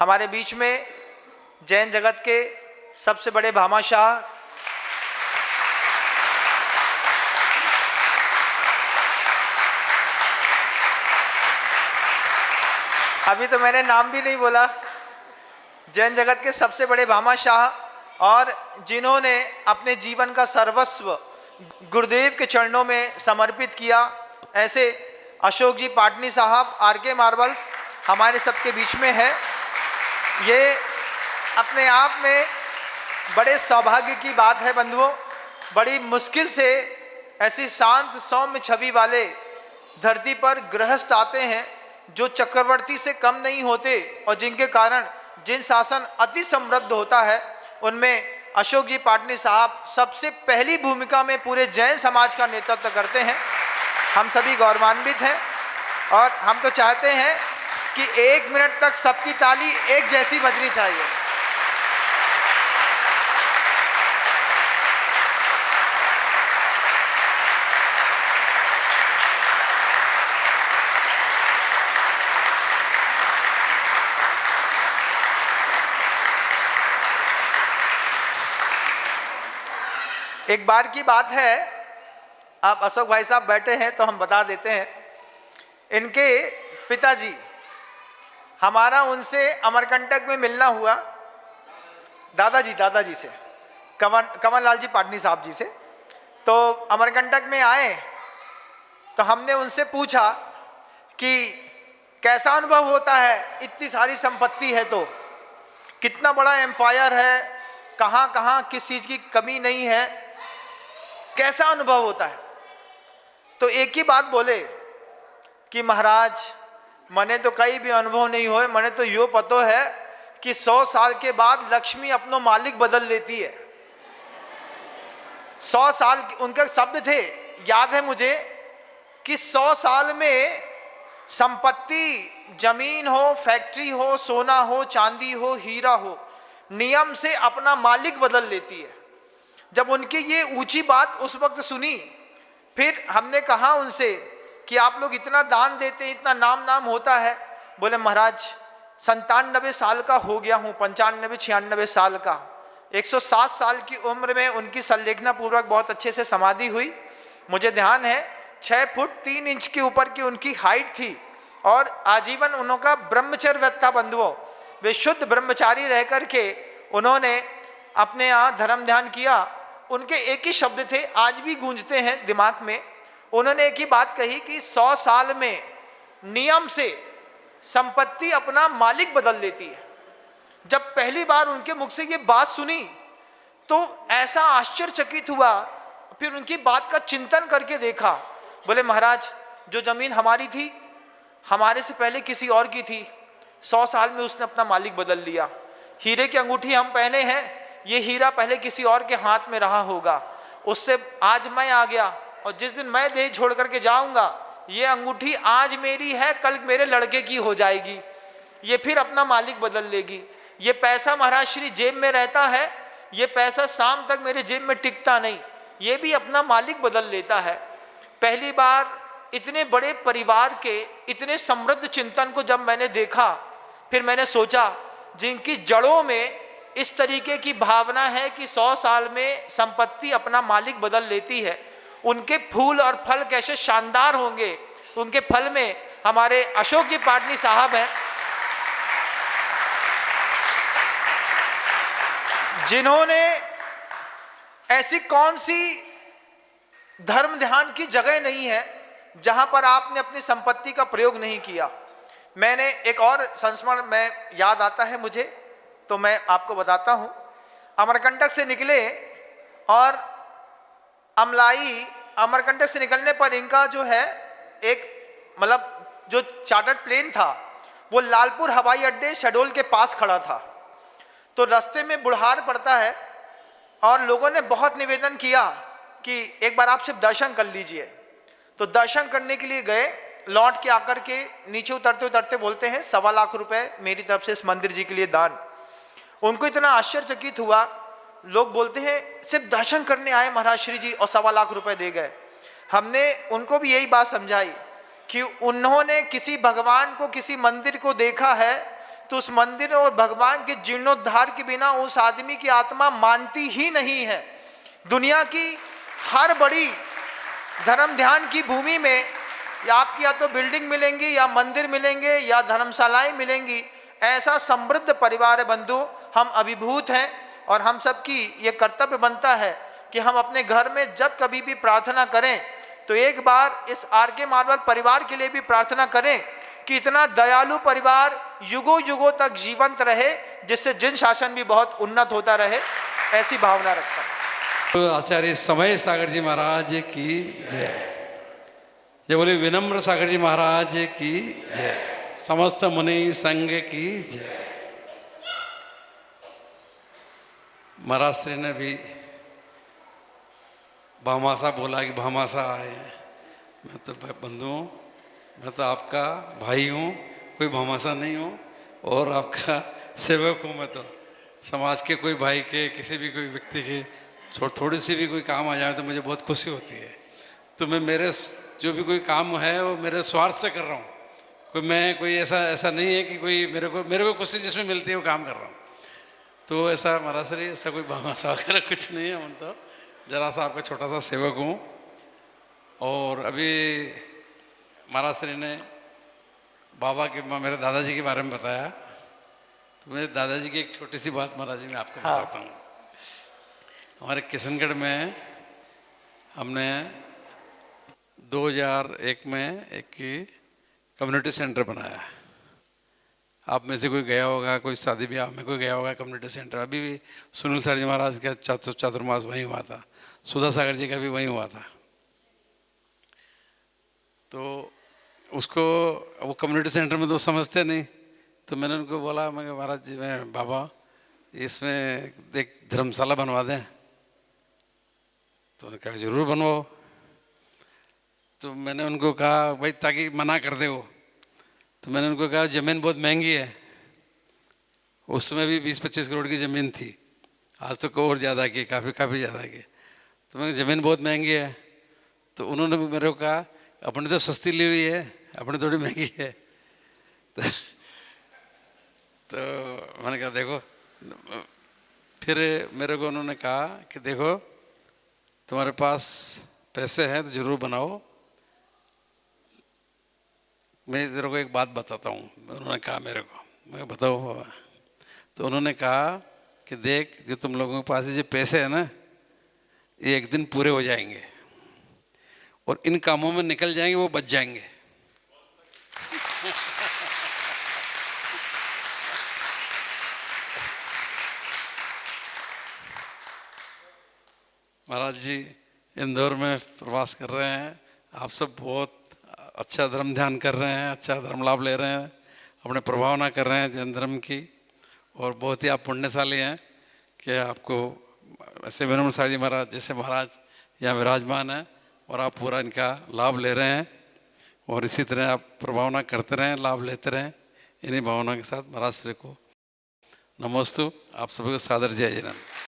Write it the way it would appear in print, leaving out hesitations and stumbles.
हमारे बीच में जैन जगत के सबसे बड़े भामाशाह अभी तो मैंने नाम भी नहीं बोला, जैन जगत के सबसे बड़े भामाशाह और जिन्होंने अपने जीवन का सर्वस्व गुरुदेव के चरणों में समर्पित किया, ऐसे अशोक जी पाटनी साहब आरके मार्बल्स हमारे सबके बीच में है। ये अपने आप में बड़े सौभाग्य की बात है बंधुओं। बड़ी मुश्किल से ऐसी शांत सौम्य छवि वाले धरती पर गृहस्थ आते हैं जो चक्रवर्ती से कम नहीं होते और जिनके कारण जिन शासन अति समृद्ध होता है उनमें अशोक जी पाटनी साहब सबसे पहली भूमिका में पूरे जैन समाज का नेतृत्व करते हैं। हम सभी गौरवान्वित हैं और हम तो चाहते हैं कि 1 मिनट तक सबकी ताली एक जैसी बजनी चाहिए। एक बार की बात है, अब अशोक भाई साहब बैठे हैं तो हम बता देते हैं। इनके पिताजी, हमारा उनसे अमरकंटक में मिलना हुआ, दादाजी से, कंवर लाल जी पाटनी साहब जी से। तो अमरकंटक में आए तो हमने उनसे पूछा कि कैसा अनुभव होता है, इतनी सारी संपत्ति है तो, कितना बड़ा एम्पायर है, कहाँ कहाँ किस चीज़ की कमी नहीं है, कैसा अनुभव होता है। तो एक ही बात बोले कि महाराज मने तो कई भी अनुभव नहीं होए, मने तो यो पतो है कि 100 साल के बाद लक्ष्मी अपनो मालिक बदल लेती है। 100 साल उनके शब्द थे, याद है मुझे, कि 100 साल में संपत्ति, जमीन हो, फैक्ट्री हो, सोना हो, चांदी हो, हीरा हो, नियम से अपना मालिक बदल लेती है। जब उनकी ये ऊंची बात उस वक्त सुनी, फिर हमने कहा उनसे कि आप लोग इतना दान देते हैं, इतना नाम होता है। बोले महाराज 97 साल का हो गया हूँ, 95-96 साल का, 107 साल की उम्र में उनकी संलेखना पूर्वक बहुत अच्छे से समाधि हुई। मुझे ध्यान है 6 फुट 3 इंच के ऊपर की उनकी हाइट थी और आजीवन उनका ब्रह्मचर्य व्रत था बंधुओं। वे शुद्ध ब्रह्मचारी रह करके उन्होंने अपने यहाँ धर्म ध्यान किया। उनके एक ही शब्द थे, आज भी गूंजते हैं दिमाग में। उन्होंने एक ही बात कही कि 100 साल में नियम से संपत्ति अपना मालिक बदल लेती है। जब पहली बार उनके मुख से ये बात सुनी तो ऐसा आश्चर्यचकित हुआ। फिर उनकी बात का चिंतन करके देखा। बोले महाराज जो जमीन हमारी थी, हमारे से पहले किसी और की थी, 100 साल में उसने अपना मालिक बदल लिया। हीरे की अंगूठी हम पहने हैं, ये हीरा पहले किसी और के हाथ में रहा होगा, उससे आज मैं आ गया और जिस दिन मैं देह छोड़ करके जाऊंगा ये अंगूठी आज मेरी है, कल मेरे लड़के की हो जाएगी, ये फिर अपना मालिक बदल लेगी। ये पैसा महाराज श्री जेब में रहता है, ये पैसा शाम तक मेरे जेब में टिकता नहीं, ये भी अपना मालिक बदल लेता है। पहली बार इतने बड़े परिवार के इतने समृद्ध चिंतन को जब मैंने देखा, फिर मैंने सोचा जिनकी जड़ों में इस तरीके की भावना है कि 100 साल में संपत्ति अपना मालिक बदल लेती है, उनके फूल और फल कैसे शानदार होंगे। उनके फल में हमारे अशोक जी पाटनी साहब हैं, जिन्होंने ऐसी कौन सी धर्म ध्यान की जगह नहीं है जहां पर आपने अपनी संपत्ति का प्रयोग नहीं किया। मैंने एक और संस्मरण में याद आता है मुझे, तो मैं आपको बताता हूं। अमरकंटक से निकले और अमरकंटक से निकलने पर इनका जो है एक मतलब जो चार्टर्ड प्लेन था वो लालपुर हवाई अड्डे शहडोल के पास खड़ा था। तो रास्ते में बुढ़ार पड़ता है और लोगों ने बहुत निवेदन किया कि एक बार आप सिर्फ दर्शन कर लीजिए। तो दर्शन करने के लिए गए, लौट के आकर के नीचे उतरते उतरते बोलते हैं 1.25 लाख रुपए मेरी तरफ से इस मंदिर जी के लिए दान। उनको इतना आश्चर्यचकित हुआ, लोग बोलते हैं सिर्फ दर्शन करने आए महाराज श्री जी और 1.25 लाख रुपए दे गए। हमने उनको भी यही बात समझाई कि उन्होंने किसी भगवान को, किसी मंदिर को देखा है तो उस मंदिर और भगवान के जीर्णोद्धार के बिना उस आदमी की आत्मा मानती ही नहीं है। दुनिया की हर बड़ी धर्म ध्यान की भूमि में या आपकी या तो बिल्डिंग मिलेंगी या मंदिर मिलेंगे या धर्मशालाएं मिलेंगी। ऐसा समृद्ध परिवार है बंधु, हम अभिभूत हैं और हम सबकी ये कर्तव्य बनता है कि हम अपने घर में जब कभी भी प्रार्थना करें तो एक बार इस आर के मारवाल परिवार के लिए भी प्रार्थना करें कि इतना दयालु परिवार युगों युगों तक जीवंत रहे, जिससे जिन शासन भी बहुत उन्नत होता रहे, ऐसी भावना रखता है। तो आचार्य समय सागर जी महाराज की जय। जय बोले विनम्र सागर जी महाराज की जय। समस्त मुनि संघ की जय। महाराज श्री ने भी भामासा बोला कि भामासा आए हैं। मैं तो बंधु हूँ, मैं तो आपका भाई हूँ, कोई भामासा नहीं हूँ और आपका सेवक हूँ। मैं तो समाज के कोई भाई के, किसी भी कोई व्यक्ति के थोड़ी सी भी कोई काम आ जाए तो मुझे बहुत खुशी होती है। तो मैं मेरे जो भी कोई काम है वो मेरे स्वार्थ से कर रहा हूँ। कोई ऐसा नहीं है कि कोई मेरे को खुशी जिसमें मिलती है वो काम कर रहा हूँ। तो ऐसा महाराज श्री ऐसा कोई भामासा वगैरह कुछ नहीं है। हम तो जरा सा आपका छोटा सा सेवक हूँ। और अभी महाराज श्री ने बाबा के मेरे दादाजी के बारे में बताया, तो मेरे दादाजी की एक छोटी सी बात महाराज जी मैं आपको बताता हूँ। हमारे किशनगढ़ में हमने 2001 में एक कम्युनिटी सेंटर बनाया। आप में से कोई गया होगा, कोई शादी ब्याह में कोई गया होगा कम्युनिटी सेंटर। अभी भी सुनील सर जी महाराज का चातुर्मास वहीं हुआ था, सुधा सागर जी का भी वहीं हुआ था। तो उसको वो कम्युनिटी सेंटर में तो समझते नहीं, तो मैंने उनको बोला, मैं महाराज जी मैं बाबा इसमें एक धर्मशाला बनवा दें। तो उन्होंने कहा जरूर बनवाओ। तो मैंने उनको कहा भाई ताकि मना कर दे वो। तो मैंने उनको कहा ज़मीन बहुत महंगी है, उस समय भी 20-25 करोड़ की ज़मीन थी, आज तो और ज़्यादा की, काफ़ी ज़्यादा की। तो मैंने ज़मीन बहुत महंगी है। तो उन्होंने मेरे को कहा अपने तो सस्ती ली हुई है, अपने थोड़ी महंगी है। तो मैंने कहा देखो, फिर मेरे को उन्होंने कहा कि देखो तुम्हारे पास पैसे हैं तो ज़रूर बनाओ, मैं तेरे को एक बात बताता हूँ। उन्होंने कहा मेरे को, मैं बताओ बाबा। तो उन्होंने कहा कि देख जो तुम लोगों के पास जो पैसे हैं ना, ये एक दिन पूरे हो जाएंगे और इन कामों में निकल जाएंगे, वो बच जाएंगे। महाराज जी इंदौर में प्रवास कर रहे हैं, आप सब बहुत अच्छा धर्म ध्यान कर रहे हैं, अच्छा धर्म लाभ ले रहे हैं, अपने प्रभावना कर रहे हैं जैन धर्म की, और बहुत ही आप पुण्यशाली हैं कि आपको ऐसे विनम्र सागर जी महाराज जैसे महाराज यहाँ विराजमान हैं और आप पूरा इनका लाभ ले रहे हैं। और इसी तरह आप प्रभावना करते रहें, लाभ लेते रहें। इन्हीं भावना के साथ महाराज श्री को नमोस्तु। आप सभी को सादर जय जिनेंद्र।